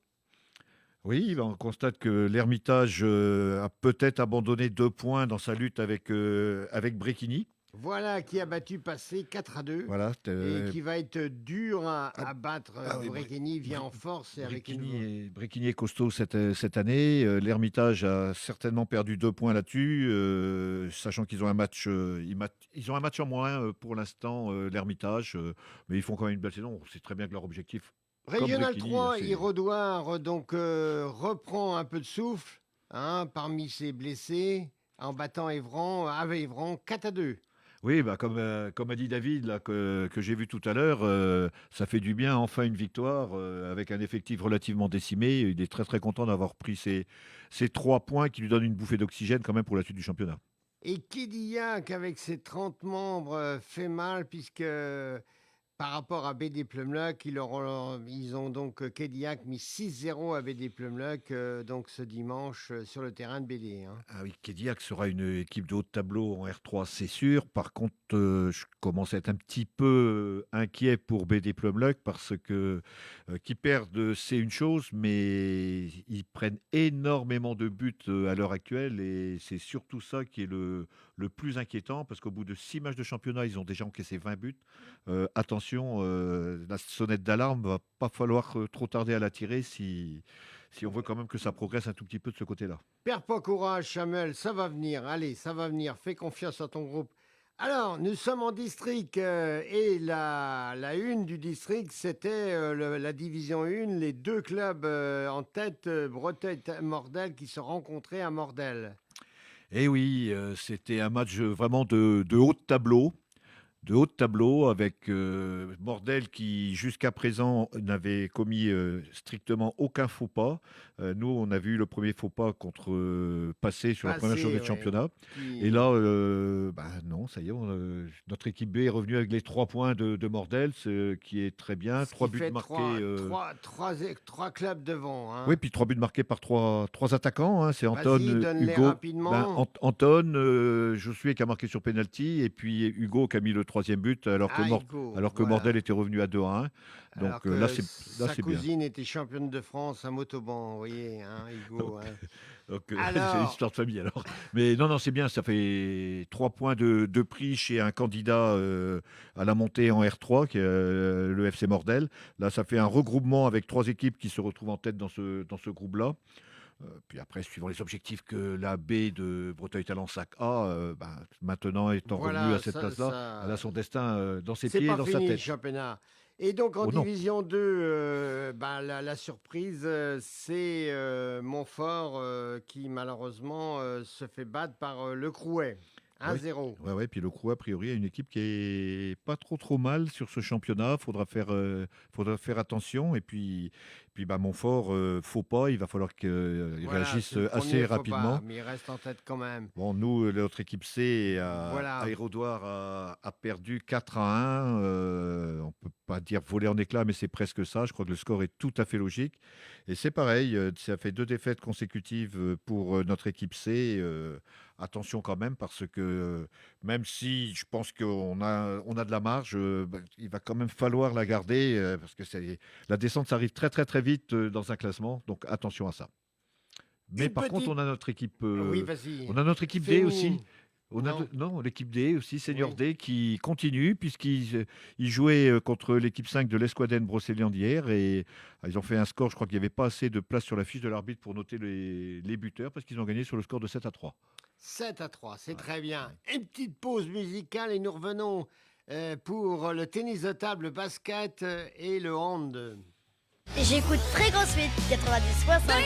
Oui, on constate que l'Hermitage a peut-être abandonné 2 points dans sa lutte avec Bréquigny. Voilà, qui a battu Passé 4-2. Voilà, et qui va être dur à battre. oui, Bréquigny vient en force. Et avec Bréquigny est costaud cette année. L'Hermitage a certainement perdu 2 points là-dessus, sachant qu'ils ont un match, ils ont un match en moins pour l'instant, l'Hermitage, mais ils font quand même une belle saison. On sait très bien que leur objectif. Régional 3, Irodoir donc reprend un peu de souffle parmi ses blessés en battant Évran 4-2. Oui, comme a dit David, là, que j'ai vu tout à l'heure, ça fait du bien, enfin une victoire, avec un effectif relativement décimé. Il est très très content d'avoir pris ces 3 points qui lui donnent une bouffée d'oxygène quand même pour la suite du championnat. Et Kédillac, avec ses 30 membres, fait mal puisque... Par rapport à BD Plumluck, ils ont donc Kédillac mis 6-0 à BD Plumluck donc ce dimanche sur le terrain de BD. Ah oui, Kédillac sera une équipe de haut de tableau en R3, c'est sûr. Par contre, je commence à être un petit peu inquiet pour BD Plumluck parce que qu'ils perdent, c'est une chose, mais ils prennent énormément de buts à l'heure actuelle et c'est surtout ça qui est le plus inquiétant parce qu'au bout de 6 matchs de championnat, ils ont déjà encaissé 20 buts. Attention, la sonnette d'alarme va pas falloir trop tarder à la tirer si on veut quand même que ça progresse un tout petit peu de ce côté-là. Perds pas courage, Samuel, ça va venir. Allez, ça va venir. Fais confiance à ton groupe. Alors, nous sommes en district et la une du district, c'était la division 1, les 2 clubs en tête, Breteuil-Mordel, qui se rencontraient à Mordel. Eh oui, c'était un match vraiment de haut de tableau. haut de tableau avec Mordel qui jusqu'à présent n'avait commis strictement aucun faux pas. Nous, on a vu le premier faux pas contre Passé sur la première journée de championnat. Et là, non, ça y est, notre équipe B est revenue avec les 3 points de Mordel, ce qui est très bien. 3 buts marqués. 3 clubs devant. Hein. Oui, puis 3 buts marqués par 3 attaquants. Hein. C'est Anton, Hugo. Anton, Josué qui a marqué sur penalty, et puis Hugo qui a mis le 3e but, alors que Mordel était revenu à 2-1. Donc là, c'est bien. Sa cousine était championne de France à motoban, vous voyez, hein, Hugo. Donc, c'est une histoire de famille alors. Mais non, c'est bien, ça fait 3 points de prix chez un candidat à la montée en R3, qui est le FC Mordel. Là, ça fait un regroupement avec 3 équipes qui se retrouvent en tête dans ce groupe-là. Puis après, suivant les objectifs que la B de Breteuil Talent Sac a, maintenant étant revenue à cette place-là, elle a son destin dans ses pieds et dans sa tête. C'est pas fini le championnat. Et donc en division 2, la surprise, c'est Montfort qui malheureusement se fait battre par le Crouet. 1-0. Oui, puis le Crouet, a priori, a une équipe qui est pas trop mal sur ce championnat. Faudra faire attention. Et puis Montfort, faux pas, il va falloir qu'il réagisse assez rapidement. Mais il reste en tête quand même. Bon, nous, notre équipe C, Aérodoire a perdu 4-1. On peut pas dire voler en éclats, mais c'est presque ça. Je crois que le score est tout à fait logique. Et c'est pareil, ça fait 2 défaites consécutives pour notre équipe C. Attention quand même, parce que même si je pense qu'on a de la marge, il va quand même falloir la garder, parce que la descente, ça arrive très très très vite dans un classement, donc attention à ça. Mais par contre, on a notre équipe, on a notre équipe D aussi. L'équipe D aussi, Senior D, qui continue, puisqu'ils jouaient contre l'équipe 5 de l'Esquadène Brocéliande hier, et ils ont fait un score, je crois qu'il n'y avait pas assez de place sur la fiche de l'arbitre pour noter les buteurs, parce qu'ils ont gagné sur le score de 7-3. 7-3, c'est très bien. Une petite pause musicale et nous revenons pour le tennis de table, le basket et le hand. J'écoute Fréquence 8, 90.5.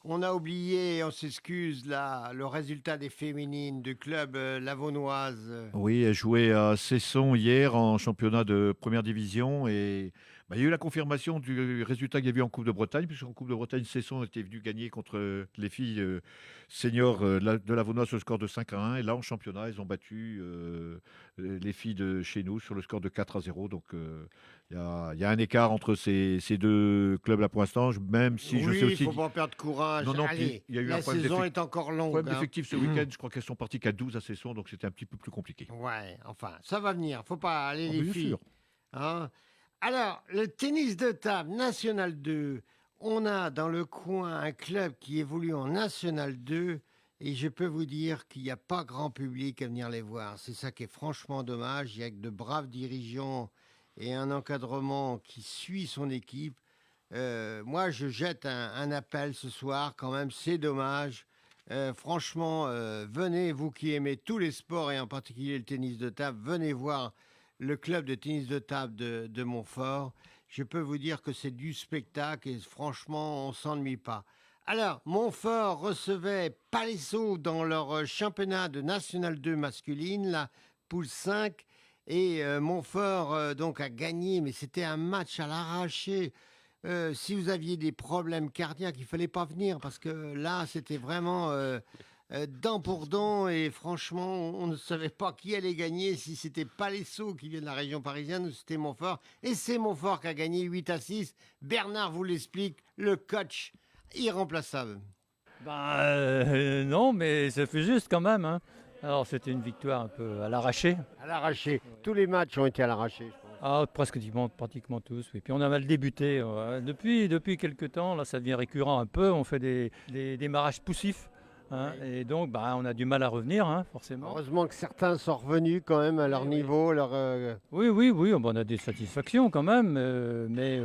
On a oublié, on s'excuse, là, le résultat des féminines du club Lavonnoise. Oui, elle jouait à Cesson hier en championnat de première division et il y a eu la confirmation du résultat qu'il y a eu en Coupe de Bretagne, puisqu'en Coupe de Bretagne, Cesson était venu gagner contre les filles seniors de Lavonnoise sur le score de 5-1. Et là, en championnat, ils ont battu les filles de chez nous sur le score de 4-0. Donc, il y a un écart entre ces deux clubs-là pour l'instant, même si je sais aussi... il ne faut pas perdre courage. Non, Allez, il y a eu la un problème saison est encore longue. Problème d'effectif ce week-end, je crois qu'elles sont parties qu'à 12 à Cesson, donc c'était un petit peu plus compliqué. Ouais, enfin, ça va venir. Faut pas aller les bien filles. sûr. Hein. Alors, le tennis de table National 2, on a dans le coin un club qui évolue en National 2 et je peux vous dire qu'il n'y a pas grand public à venir les voir. C'est ça qui est franchement dommage. Il y a que de braves dirigeants et un encadrement qui suit son équipe. Moi, je jette un appel ce soir quand même, c'est dommage. Franchement, venez, vous qui aimez tous les sports et en particulier le tennis de table, venez voir le club de tennis de table de Montfort. Je peux vous dire que c'est du spectacle et franchement, on ne s'ennuie pas. Alors, Montfort recevait Palaiseau dans leur championnat de National 2 masculine, la poule 5. Et Montfort donc a gagné, mais c'était un match à l'arraché. Si vous aviez des problèmes cardiaques, il ne fallait pas venir parce que là, c'était vraiment... dent pour dent et franchement on ne savait pas qui allait gagner, si c'était Palaiseau qui vient de la région parisienne ou c'était Montfort, et c'est Montfort qui a gagné 8-6. Bernard vous l'explique, le coach irremplaçable. Non, mais ça fait juste quand même, hein. Alors c'était une victoire un peu à l'arraché. À l'arraché, tous les matchs ont été à l'arraché, je pense. Pratiquement tous, oui. Puis on a mal débuté depuis quelques temps, là ça devient récurrent un peu, on fait des démarrages poussifs. Hein, et donc, on a du mal à revenir, hein, forcément. Heureusement que certains sont revenus quand même à leur niveau. Oui, on a des satisfactions quand même, mais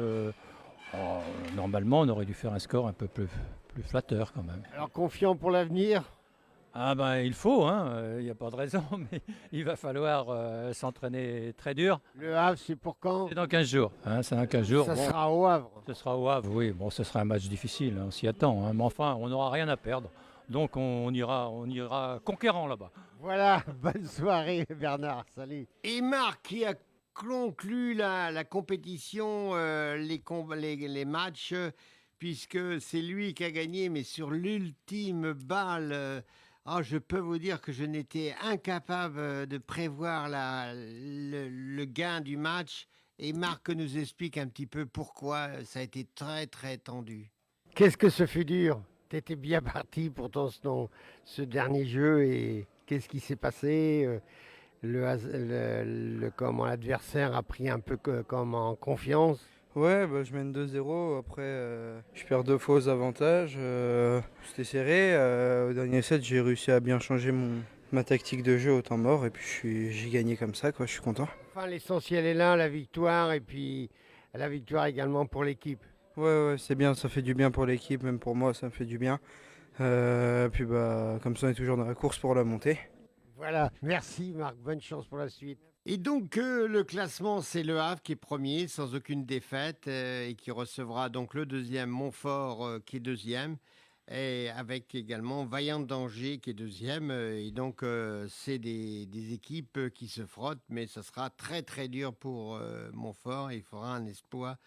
normalement, on aurait dû faire un score un peu plus flatteur quand même. Alors, confiant pour l'avenir ? Il faut, il n'y a pas de raison, mais il va falloir s'entraîner très dur. Le Havre, c'est pour quand ? C'est dans 15 jours. C'est dans 15 jours. Ça sera au Havre. Ce sera au Havre, oui. Bon, ce sera un match difficile, on s'y attend. Mais enfin, on n'aura rien à perdre. Donc on ira conquérant là-bas. Voilà, bonne soirée Bernard, salut. Et Marc qui a conclu la compétition, les matchs, puisque c'est lui qui a gagné, mais sur l'ultime balle, je peux vous dire que je n'étais incapable de prévoir le gain du match. Et Marc nous explique un petit peu pourquoi ça a été très très tendu. Qu'est-ce que ce fut dur ? T'étais bien parti pour ce dernier jeu et qu'est-ce qui s'est passé ? L'adversaire a pris un peu comme en confiance. Ouais, je mène 2-0. Après, je perds 2 fois aux avantages. C'était serré. Au dernier set, j'ai réussi à bien changer ma tactique de jeu au temps mort et puis j'ai gagné comme ça, quoi. Je suis content. Enfin, l'essentiel est là, la victoire et puis la victoire également pour l'équipe. Ouais, c'est bien, ça fait du bien pour l'équipe, même pour moi, ça me fait du bien. Puis comme ça, on est toujours dans la course pour la montée. Voilà, merci Marc, bonne chance pour la suite. Et donc, le classement, c'est le Havre qui est premier, sans aucune défaite, et qui recevra donc le deuxième Montfort qui est deuxième, et avec également Vaillant d'Angers qui est deuxième. Et donc, c'est des équipes qui se frottent, mais ça sera très très dur pour Montfort, et il faudra un exploit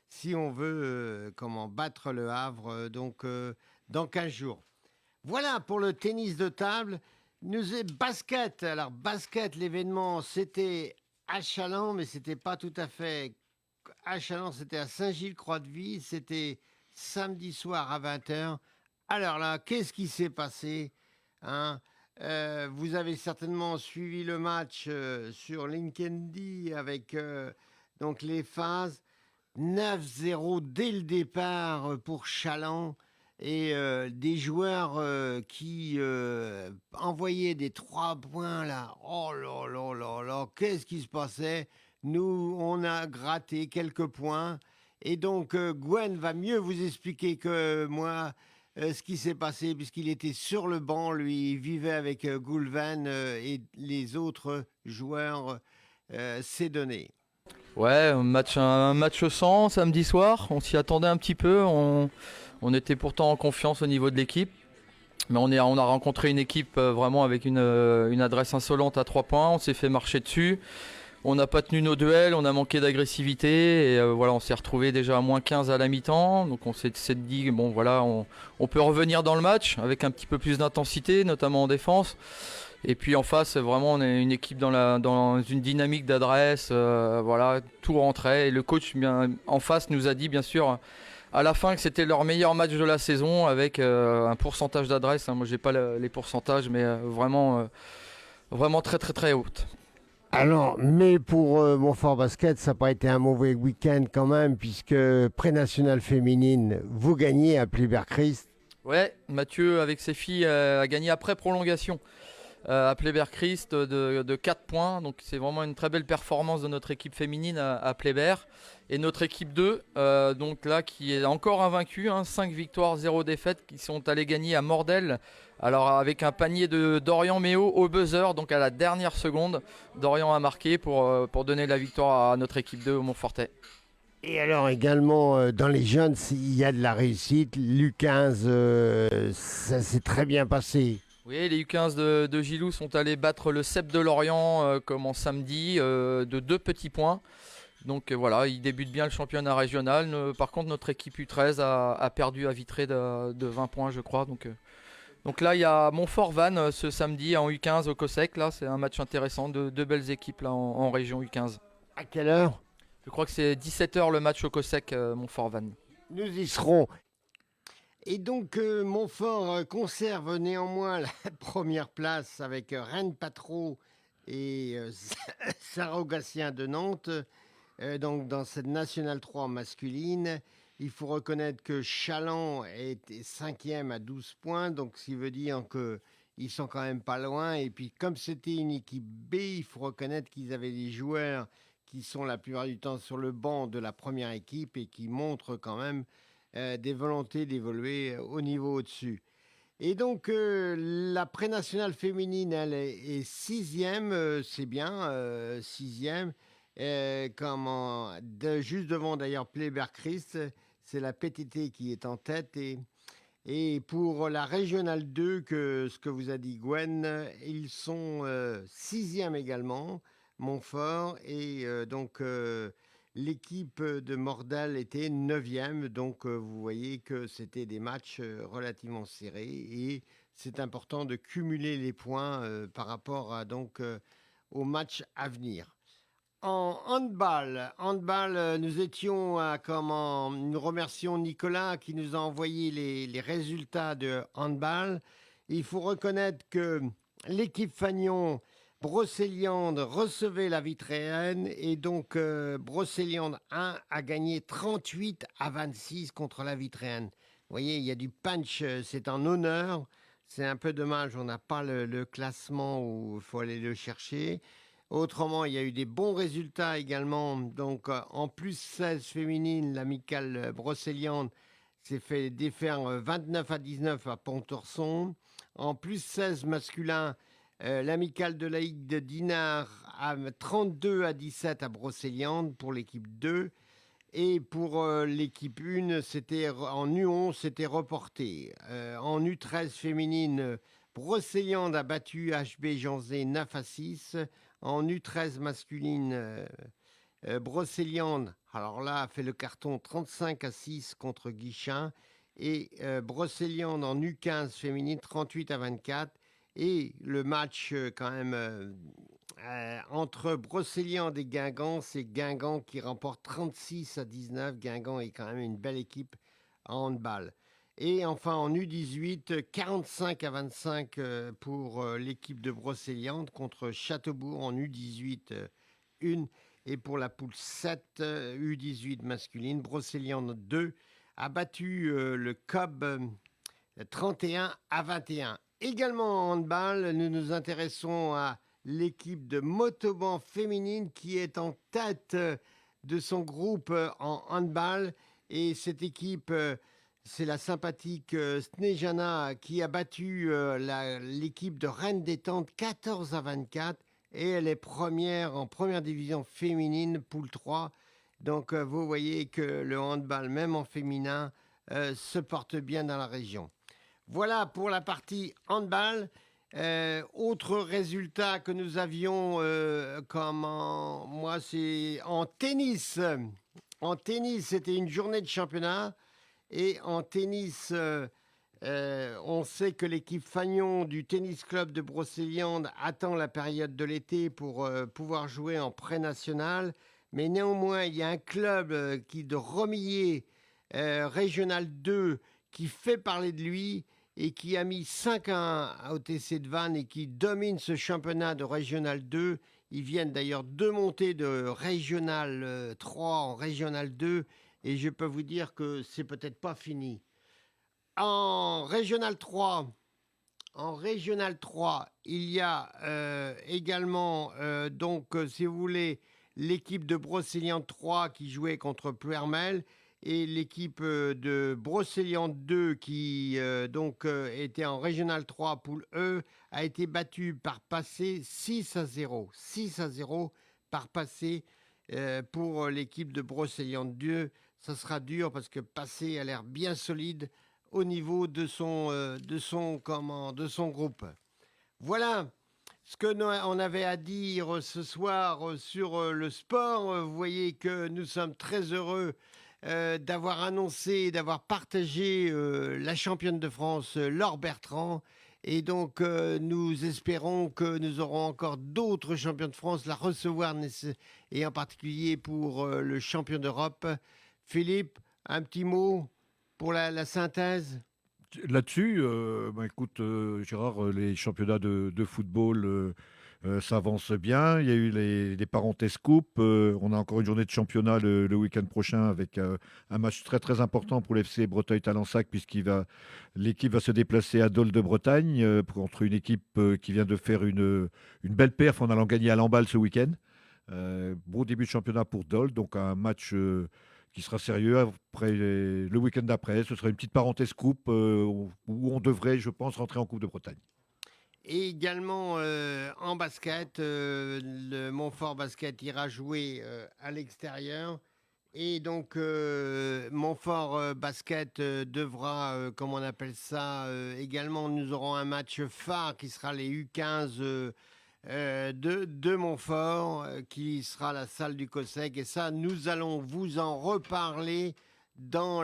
si on veut battre le Havre dans 15 jours. Voilà pour le tennis de table. Basket. Alors, basket, l'événement, c'était à Chaland, mais c'était pas tout à fait à Chaland, c'était à Saint-Gilles-Croix-de-Vie. C'était samedi soir à 20h. Alors là, qu'est-ce qui s'est passé, hein ? Vous avez certainement suivi le match sur LinkedIn avec donc les phases. 9-0 dès le départ pour Chaland et des joueurs qui envoyaient des 3 points là. Oh là là là là, qu'est-ce qui se passait ? Nous, on a gratté quelques points et donc Gwen va mieux vous expliquer que moi ce qui s'est passé puisqu'il était sur le banc, lui, il vivait avec Goulven et les autres joueurs s'est donné. Ouais, un match sans samedi soir, on s'y attendait un petit peu, on On était pourtant en confiance au niveau de l'équipe. Mais on a rencontré une équipe vraiment avec une adresse insolente à 3 points. On s'est fait marcher dessus. On n'a pas tenu nos duels, on a manqué d'agressivité. Et voilà, on s'est retrouvé déjà à moins 15 à la mi-temps. Donc on s'est dit, bon voilà, on peut revenir dans le match avec un petit peu plus d'intensité, notamment en défense. Et puis en face, vraiment, on est une équipe dans une dynamique d'adresse. Voilà, tout rentrait. Et le coach en face nous a dit, bien sûr, à la fin, que c'était leur meilleur match de la saison avec un pourcentage d'adresse. Moi, j'ai pas les pourcentages, mais vraiment très très très haute. Alors, mais pour Montfort Basket, ça n'a pas été un mauvais week-end quand même, puisque pré-nationale féminine, vous gagnez à Pleyber-Christ. Ouais, Mathieu, avec ses filles, a gagné après prolongation à Pleyber-Christ de 4 points. Donc, c'est vraiment une très belle performance de notre équipe féminine à Pleyber. Et notre équipe 2, donc là, qui est encore invaincue, 5 victoires, 0 défaites, qui sont allés gagner à Mordel. Alors avec un panier de Dorian Méo au buzzer, donc à la dernière seconde, Dorian a marqué pour donner la victoire à notre équipe 2 au Montfortais. Et alors également, dans les jeunes, il y a de la réussite. l'U15, ça s'est très bien passé. Oui, les U15 de Gilou sont allés battre le CEP de Lorient comme en samedi de 2 petits points. Donc voilà, ils débutent bien le championnat régional. Par contre, notre équipe U13 a perdu à Vitré de 20 points, je crois. Donc là, il y a Montfort-Vannes ce samedi en U15 au COSEC. Là, c'est un match intéressant, deux belles équipes là, en région U15. À quelle heure ? Je crois que c'est 17h le match au COSEC Montfort-Vannes. Nous y serons. Et donc, Montfort conserve néanmoins la première place avec Rennes Patro et Sarrogassien de Nantes. Donc, dans cette Nationale 3 masculine, il faut reconnaître que Chaland est 5e à 12 points. Donc, ce qui veut dire qu'ils sont quand même pas loin. Et puis, comme c'était une équipe B, il faut reconnaître qu'ils avaient des joueurs qui sont la plupart du temps sur le banc de la première équipe et qui montrent quand même des volontés d'évoluer au niveau au-dessus. Et donc, la pré-nationale féminine, elle est 6e, c'est bien, 6e, juste devant d'ailleurs Pleyber-Christ, c'est la PTT qui est en tête. Et pour la régionale 2, ce que vous a dit Gwen, ils sont 6e également, Montfort, et donc l'équipe de Mordal était 9e, donc vous voyez que c'était des matchs relativement serrés et c'est important de cumuler les points par rapport au match à venir. En handball, nous étions nous remercions Nicolas qui nous a envoyé les résultats de handball. Il faut reconnaître que l'équipe Fagnon Brocéliande recevait la Vitréenne et donc Brocéliande 1 a gagné 38-26 contre la Vitréenne. Vous voyez, il y a du punch, c'est en honneur. C'est un peu dommage, on n'a pas le classement où il faut aller le chercher. Autrement, il y a eu des bons résultats également. Donc en plus 16 féminine, l'amicale Brocéliande s'est fait défaire 29-19 à Pontorson. En plus 16 masculin, l'amicale de Laïc de Dinard a 32-17 à Brocéliande pour l'équipe 2. Et pour l'équipe 1, en U11, c'était reporté. En U13 féminine, Brocéliande a battu HB Janzé 9-6. En U13 masculine, Brocéliande, alors là, a fait le carton 35-6 contre Guichin. Et Brocéliande en U15 féminine, 38-24. Et le match quand même entre Brocéliande et Guingamp, c'est Guingamp qui remporte 36-19. Guingamp est quand même une belle équipe en handball. Et enfin en U18, 45-25 pour l'équipe de Brocéliande contre Châteaubourg en U18 1. Et pour la poule 7, U18 masculine, Brocéliande 2 a battu le COB 31-21. Également en handball, nous nous intéressons à l'équipe de Motoban féminine qui est en tête de son groupe en handball. Et cette équipe, c'est la sympathique Snejana qui a battu l'équipe de Rennes Détente 14-24. Et elle est première en première division féminine, poule 3. Donc vous voyez que le handball, même en féminin, se portent bien dans la région. Voilà pour la partie handball. Autre résultat que nous avions, moi c'est en tennis. En tennis, c'était une journée de championnat. Et en tennis, on sait que l'équipe Fagnon du tennis club de Brocéliande attend la période de l'été pour pouvoir jouer en pré-national. Mais néanmoins, il y a un club de Romilly, Régional 2, qui fait parler de lui et qui a mis 5-1 au TC de Vannes et qui domine ce championnat de Régional 2. Ils viennent d'ailleurs de monter de Régional 3 en Régional 2 et je peux vous dire que c'est peut-être pas fini. En Régional 3, il y a également, si vous voulez, l'équipe de Brocéliande 3 qui jouait contre Plouermel et l'équipe de Brocéliande 2 qui était en Régional 3 poule E a été battue par Passé 6-0. 6-0 par Passé pour l'équipe de Brocéliande 2. Ça sera dur parce que Passé a l'air bien solide au niveau de son groupe. Voilà ce que on avait à dire ce soir sur le sport. Vous voyez que nous sommes très heureux d'avoir annoncé, d'avoir partagé la championne de France, Laure Bertrand. Et donc, nous espérons que nous aurons encore d'autres champions de France la recevoir, et en particulier pour le champion d'Europe. Philippe, un petit mot pour la synthèse? Là-dessus, écoute, Gérard, les championnats de football s'avancent bien. Il y a eu les parenthèses coupes. On a encore une journée de championnat le week-end prochain avec un match très très important pour l'FC Breteuil-Talensac puisqu'il l'équipe va se déplacer à Dole de Bretagne contre une équipe qui vient de faire une belle perf en allant gagner à Lamballe ce week-end. Bon début de championnat pour Dole, donc un match qui sera sérieux après le week-end d'après. Ce sera une petite parenthèse coupe où on devrait, je pense, rentrer en Coupe de Bretagne. Et également en basket, le Montfort Basket ira jouer à l'extérieur. Et donc Montfort Basket devra, comment on appelle ça, également nous aurons un match phare qui sera les U15 de Montfort, qui sera la salle du COSEC. Et ça, nous allons vous en reparler dans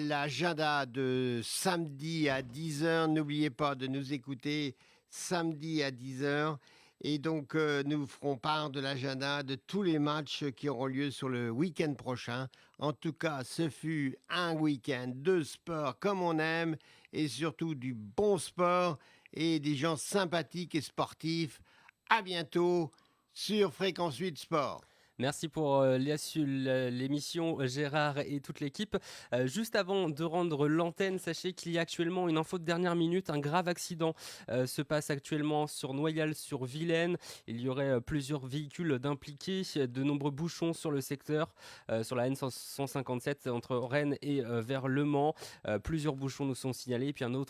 l'agenda de samedi à 10h. N'oubliez pas de nous écouter samedi à 10h. Et donc, nous ferons part de l'agenda de tous les matchs qui auront lieu sur le week-end prochain. En tout cas, ce fut un week-end de sport comme on aime et surtout du bon sport et des gens sympathiques et sportifs. À bientôt sur Fréquence 8 Sport. Merci pour l'émission Gérard et toute l'équipe. Juste avant de rendre l'antenne, sachez qu'il y a actuellement une info de dernière minute. Un grave accident se passe actuellement sur Noyal-sur-Vilaine. Il y aurait plusieurs véhicules d'impliqués, de nombreux bouchons sur le secteur, sur la N157 entre Rennes et vers Le Mans. Plusieurs bouchons nous sont signalés. Et puis un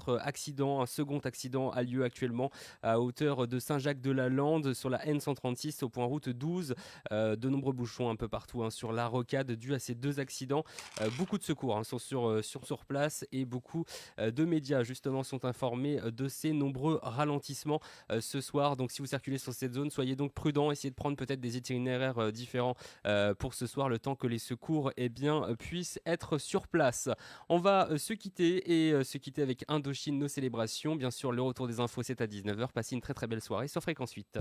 second accident a lieu actuellement à hauteur de Saint-Jacques-de-la-Lande sur la N136 au point route 12. De nombreux bouchons un peu partout sur la rocade dû à ces deux accidents. Beaucoup de secours sont sur place et beaucoup de médias justement sont informés de ces nombreux ralentissements ce soir. Donc si vous circulez sur cette zone, soyez donc prudents, essayez de prendre peut-être des itinéraires différents pour ce soir, le temps que les secours puissent être sur place. On va se quitter avec Indochine, nos célébrations. Bien sûr, le retour des infos c'est à 19h. Passez une très très belle soirée sur Fréquence 8.